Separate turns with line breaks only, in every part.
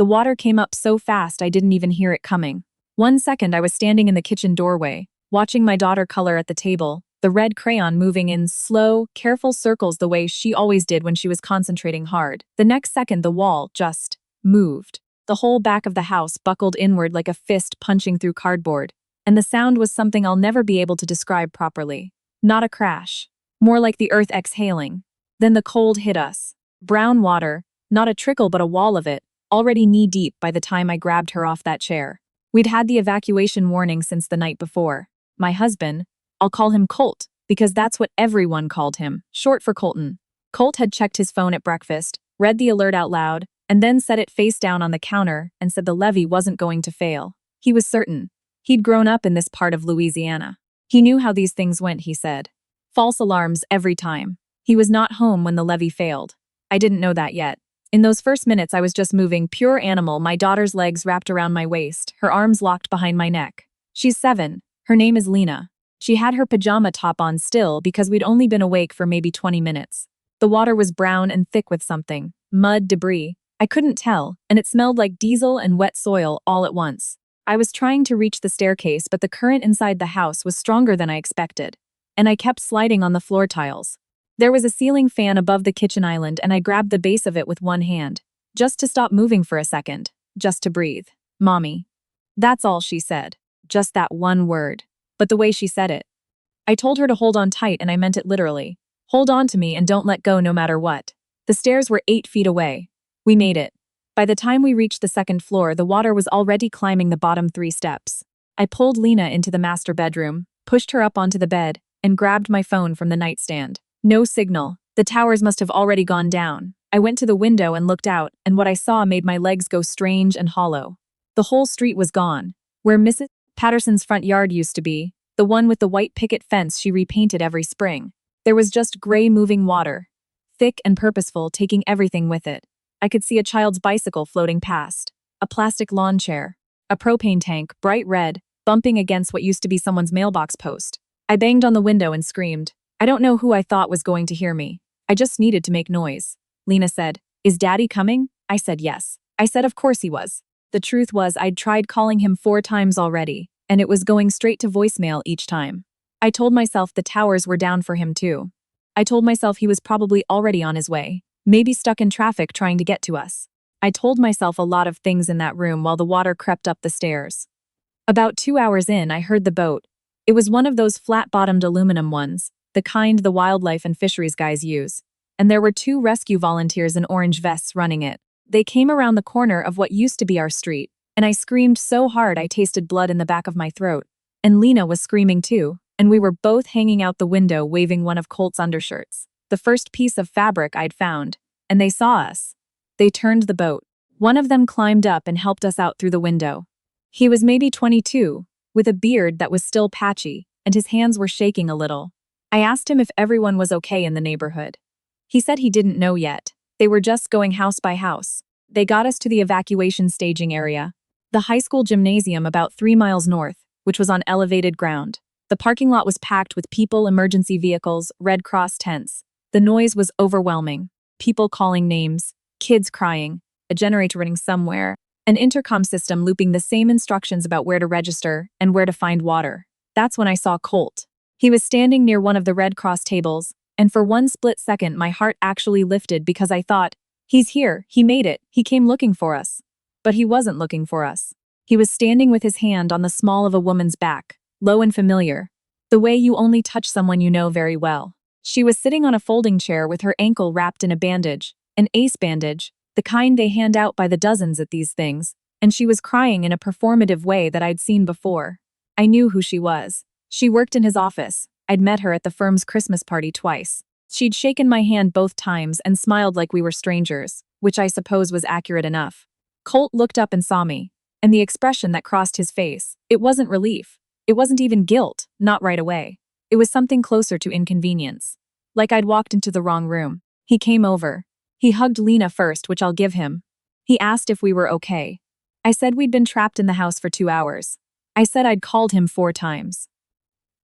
The water came up so fast I didn't even hear it coming. 1 second I was standing in the kitchen doorway, watching my daughter color at the table, the red crayon moving in slow, careful circles the way she always did when she was concentrating hard. The next second the wall just moved. The whole back of the house buckled inward like a fist punching through cardboard, and the sound was something I'll never be able to describe properly. Not a crash. More like the earth exhaling. Then the cold hit us. Brown water, not a trickle but a wall of it, already knee-deep by the time I grabbed her off that chair. We'd had the evacuation warning since the night before. My husband, I'll call him Colt, because that's what everyone called him, short for Colton. Colt had checked his phone at breakfast, read the alert out loud, and then set it face down on the counter and said the levee wasn't going to fail. He was certain. He'd grown up in this part of Louisiana. He knew how these things went, he said. False alarms every time. He was not home when the levee failed. I didn't know that yet. In those first minutes I was just moving, pure animal, my daughter's legs wrapped around my waist, her arms locked behind my neck. She's 7. Her name is Lena. She had her pajama top on still because we'd only been awake for maybe 20 minutes. The water was brown and thick with something. Mud, debris. I couldn't tell, and it smelled like diesel and wet soil all at once. I was trying to reach the staircase, but the current inside the house was stronger than I expected, and I kept sliding on the floor tiles. There was a ceiling fan above the kitchen island, and I grabbed the base of it with one hand, just to stop moving for a second, just to breathe. Mommy. That's all she said. Just that one word. But the way she said it. I told her to hold on tight, and I meant it literally. Hold on to me and don't let go no matter what. The stairs were 8 feet away. We made it. By the time we reached the second floor, the water was already climbing the bottom 3 steps. I pulled Lena into the master bedroom, pushed her up onto the bed, and grabbed my phone from the nightstand. No signal. The towers must have already gone down. I went to the window and looked out, and what I saw made my legs go strange and hollow. The whole street was gone. Where Mrs. Patterson's front yard used to be, the one with the white picket fence she repainted every spring. There was just gray moving water, thick and purposeful, taking everything with it. I could see a child's bicycle floating past, a plastic lawn chair, a propane tank, bright red, bumping against what used to be someone's mailbox post. I banged on the window and screamed. I don't know who I thought was going to hear me. I just needed to make noise. Lena said, "Is Daddy coming?" I said yes. I said of course he was. The truth was I'd tried calling him 4 times already, and it was going straight to voicemail each time. I told myself the towers were down for him too. I told myself he was probably already on his way, maybe stuck in traffic trying to get to us. I told myself a lot of things in that room while the water crept up the stairs. About 2 hours in, I heard the boat. It was one of those flat-bottomed aluminum ones, the kind the wildlife and fisheries guys use. And there were 2 rescue volunteers in orange vests running it. They came around the corner of what used to be our street, and I screamed so hard I tasted blood in the back of my throat. And Lena was screaming too, and we were both hanging out the window waving one of Colt's undershirts, the first piece of fabric I'd found, and they saw us. They turned the boat. One of them climbed up and helped us out through the window. He was maybe 22, with a beard that was still patchy, and his hands were shaking a little. I asked him if everyone was okay in the neighborhood. He said he didn't know yet. They were just going house by house. They got us to the evacuation staging area, the high school gymnasium about 3 miles north, which was on elevated ground. The parking lot was packed with people, emergency vehicles, Red Cross tents. The noise was overwhelming. People calling names, kids crying, a generator running somewhere, an intercom system looping the same instructions about where to register and where to find water. That's when I saw Colt. He was standing near one of the Red Cross tables, and for one split second my heart actually lifted because I thought, he's here, he made it, he came looking for us. But he wasn't looking for us. He was standing with his hand on the small of a woman's back, low and familiar, the way you only touch someone you know very well. She was sitting on a folding chair with her ankle wrapped in a bandage, an ace bandage, the kind they hand out by the dozens at these things, and she was crying in a performative way that I'd seen before. I knew who she was. She worked in his office. I'd met her at the firm's Christmas party twice. She'd shaken my hand both times and smiled like we were strangers, which I suppose was accurate enough. Colt looked up and saw me, and the expression that crossed his face, it wasn't relief. It wasn't even guilt, not right away. It was something closer to inconvenience. Like I'd walked into the wrong room. He came over. He hugged Lena first, which I'll give him. He asked if we were okay. I said we'd been trapped in the house for 2 hours. I said I'd called him 4 times.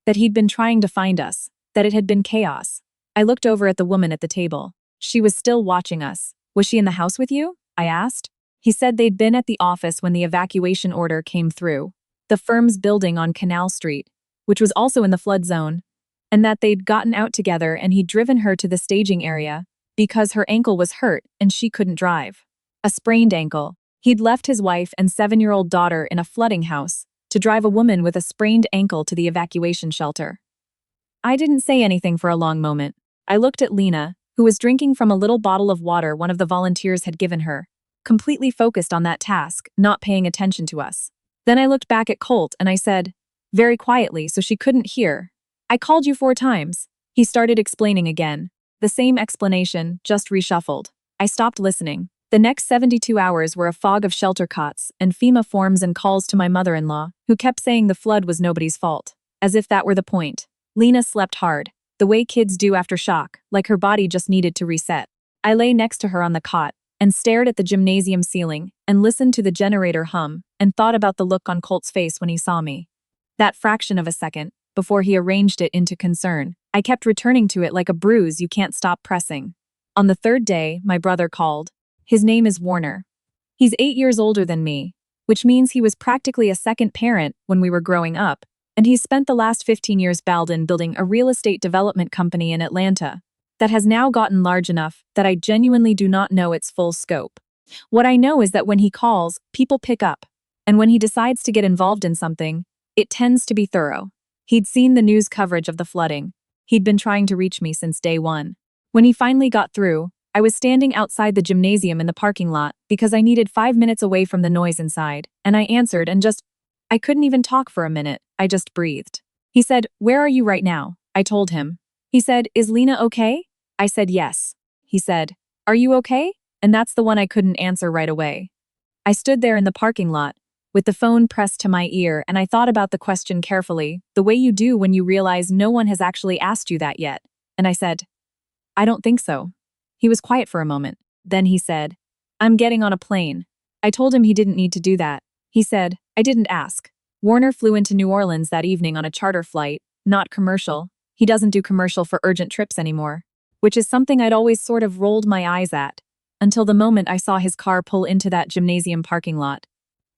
That he'd been trying to find us, that it had been chaos. I looked over at the woman at the table. She was still watching us. Was she in the house with you? I asked. He said they'd been at the office when the evacuation order came through, the firm's building on Canal Street, which was also in the flood zone, and that they'd gotten out together and he'd driven her to the staging area because her ankle was hurt and she couldn't drive. A sprained ankle. He'd left his wife and 7-year-old daughter in a flooding house to drive a woman with a sprained ankle to the evacuation shelter. I didn't say anything for a long moment. I looked at Lena, who was drinking from a little bottle of water one of the volunteers had given her, completely focused on that task, not paying attention to us. Then I looked back at Colt and I said, very quietly so she couldn't hear, "I called you 4 times. He started explaining again. The same explanation, just reshuffled. I stopped listening. The next 72 hours were a fog of shelter cots and FEMA forms and calls to my mother-in-law, who kept saying the flood was nobody's fault. As if that were the point. Lena slept hard, the way kids do after shock, like her body just needed to reset. I lay next to her on the cot and stared at the gymnasium ceiling and listened to the generator hum and thought about the look on Colt's face when he saw me. That fraction of a second, before he arranged it into concern, I kept returning to it like a bruise you can't stop pressing. On the 3rd day, my brother called. His name is Warner. He's 8 years older than me, which means he was practically a second parent when we were growing up, and he's spent the last 15 years building a real estate development company in Atlanta that has now gotten large enough that I genuinely do not know its full scope. What I know is that when he calls, people pick up, and when he decides to get involved in something, it tends to be thorough. He'd seen the news coverage of the flooding. He'd been trying to reach me since day one. When he finally got through, I was standing outside the gymnasium in the parking lot because I needed 5 minutes away from the noise inside, and I answered and I couldn't even talk for a minute, I just breathed. He said, "Where are you right now?" I told him. He said, "Is Lena okay?" I said yes. He said, "Are you okay?" And that's the one I couldn't answer right away. I stood there in the parking lot, with the phone pressed to my ear, and I thought about the question carefully, the way you do when you realize no one has actually asked you that yet. And I said, "I don't think so." He was quiet for a moment. Then he said, "I'm getting on a plane." I told him he didn't need to do that. He said, "I didn't ask." Warner flew into New Orleans that evening on a charter flight, not commercial. He doesn't do commercial for urgent trips anymore, which is something I'd always sort of rolled my eyes at, until the moment I saw his car pull into that gymnasium parking lot.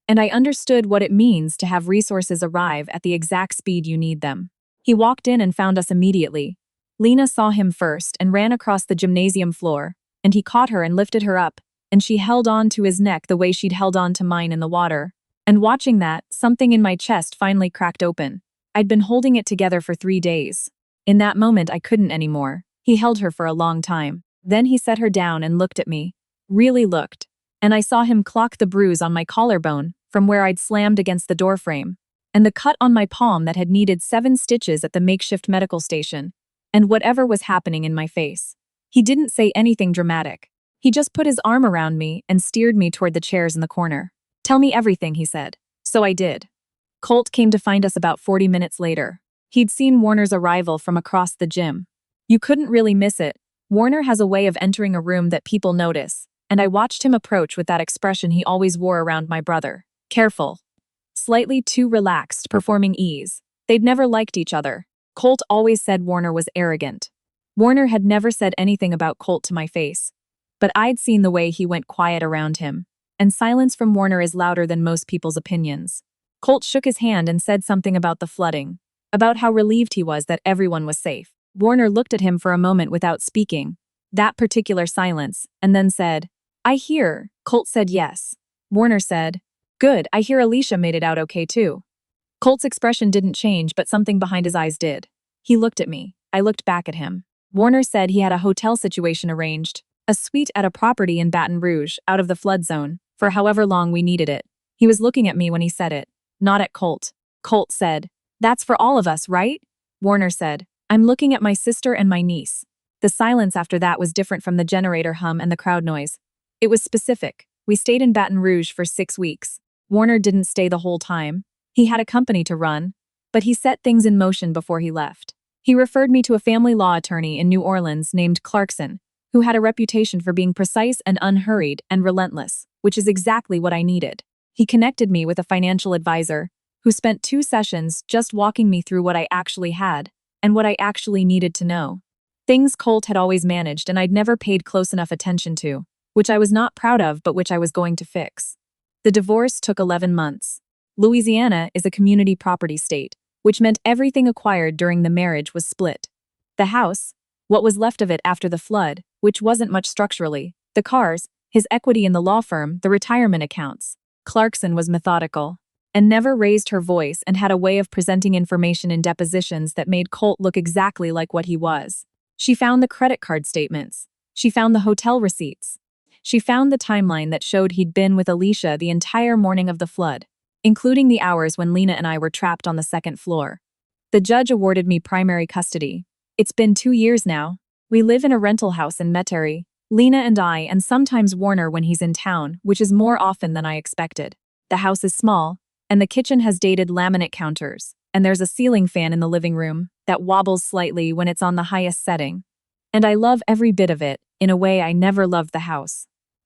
And I understood what it means to have resources arrive at the exact speed you need them. He walked in and found us immediately. Lena saw him first and ran across the gymnasium floor, and he caught her and lifted her up, and she held on to his neck the way she'd held on to mine in the water. And watching that, something in my chest finally cracked open. I'd been holding it together for 3 days. In that moment, I couldn't anymore. He held her for a long time. Then he set her down and looked at me. Really looked. And I saw him clock the bruise on my collarbone from where I'd slammed against the doorframe, and the cut on my palm that had needed 7 stitches at the makeshift medical station, and whatever was happening in my face. He didn't say anything dramatic. He just put his arm around me and steered me toward the chairs in the corner. "Tell me everything," he said. So I did. Colt came to find us about 40 minutes later. He'd seen Warner's arrival from across the gym. You couldn't really miss it. Warner has a way of entering a room that people notice, and I watched him approach with that expression he always wore around my brother. Careful. Slightly too relaxed, performing ease. They'd never liked each other. Colt always said Warner was arrogant. Warner had never said anything about Colt to my face, but I'd seen the way he went quiet around him, and silence from Warner is louder than most people's opinions. Colt shook his hand and said something about the flooding, about how relieved he was that everyone was safe. Warner looked at him for a moment without speaking, that particular silence, and then said, "I hear." Colt said yes. Warner said, "Good, I hear Alicia made it out okay too." Colt's expression didn't change, but something behind his eyes did. He looked at me. I looked back at him. Warner said he had a hotel situation arranged, a suite at a property in Baton Rouge, out of the flood zone, for however long we needed it. He was looking at me when he said it, not at Colt. Colt said, "That's for all of us, right?" Warner said, "I'm looking at my sister and my niece." The silence after that was different from the generator hum and the crowd noise. It was specific. We stayed in Baton Rouge for 6 weeks. Warner didn't stay the whole time. He had a company to run, but he set things in motion before he left. He referred me to a family law attorney in New Orleans named Clarkson, who had a reputation for being precise and unhurried and relentless, which is exactly what I needed. He connected me with a financial advisor, who spent 2 sessions just walking me through what I actually had and what I actually needed to know. Things Colt had always managed and I'd never paid close enough attention to, which I was not proud of but which I was going to fix. The divorce took 11 months. Louisiana is a community property state, which meant everything acquired during the marriage was split. The house, what was left of it after the flood, which wasn't much structurally, the cars, his equity in the law firm, the retirement accounts. Clarkson was methodical and never raised her voice and had a way of presenting information in depositions that made Colt look exactly like what he was. She found the credit card statements. She found the hotel receipts. She found the timeline that showed he'd been with Alicia the entire morning of the flood, including the hours when Lena and I were trapped on the second floor. The judge awarded me primary custody. It's been 2 years now. We live in a rental house in Metairie, Lena and I, and sometimes Warner when he's in town, which is more often than I expected. The house is small, and the kitchen has dated laminate counters, and there's a ceiling fan in the living room that wobbles slightly when it's on the highest setting. And I love every bit of it, in a way I never loved the house.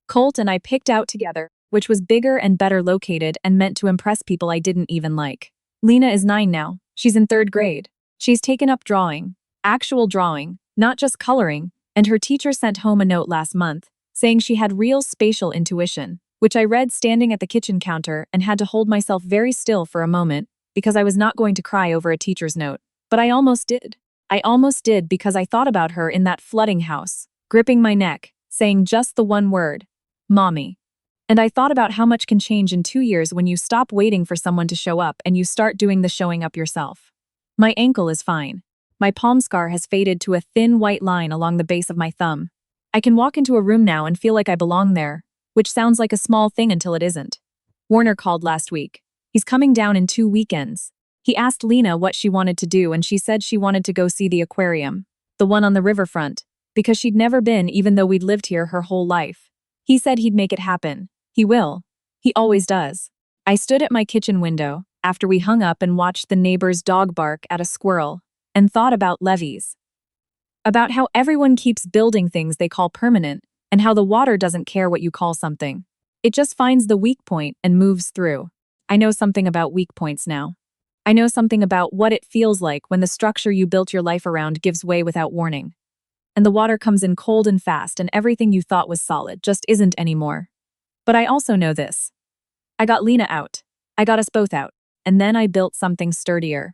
Colt and I picked out together, which was bigger and better located and meant to impress people I didn't even like. Lena is 9 now. She's in 3rd grade. She's taken up drawing, actual drawing, not just coloring, and her teacher sent home a note last month saying she had real spatial intuition, which I read standing at the kitchen counter and had to hold myself very still for a moment because I was not going to cry over a teacher's note. But I almost did. I almost did because I thought about her in that flooding house, gripping my neck, saying just the one word, Mommy. And I thought about how much can change in 2 years when you stop waiting for someone to show up and you start doing the showing up yourself. My ankle is fine. My palm scar has faded to a thin white line along the base of my thumb. I can walk into a room now and feel like I belong there, which sounds like a small thing until it isn't. Warner called last week. He's coming down in 2 weekends. He asked Lena what she wanted to do and she said she wanted to go see the aquarium, the one on the riverfront, because she'd never been even though we'd lived here her whole life. He said he'd make it happen. He will. He always does. I stood at my kitchen window after we hung up and watched the neighbor's dog bark at a squirrel and thought about levees. About how everyone keeps building things they call permanent and how the water doesn't care what you call something. It just finds the weak point and moves through. I know something about weak points now. I know something about what it feels like when the structure you built your life around gives way without warning. And the water comes in cold and fast and everything you thought was solid just isn't anymore. But I also know this. I got Lena out. I got us both out. And then I built something sturdier.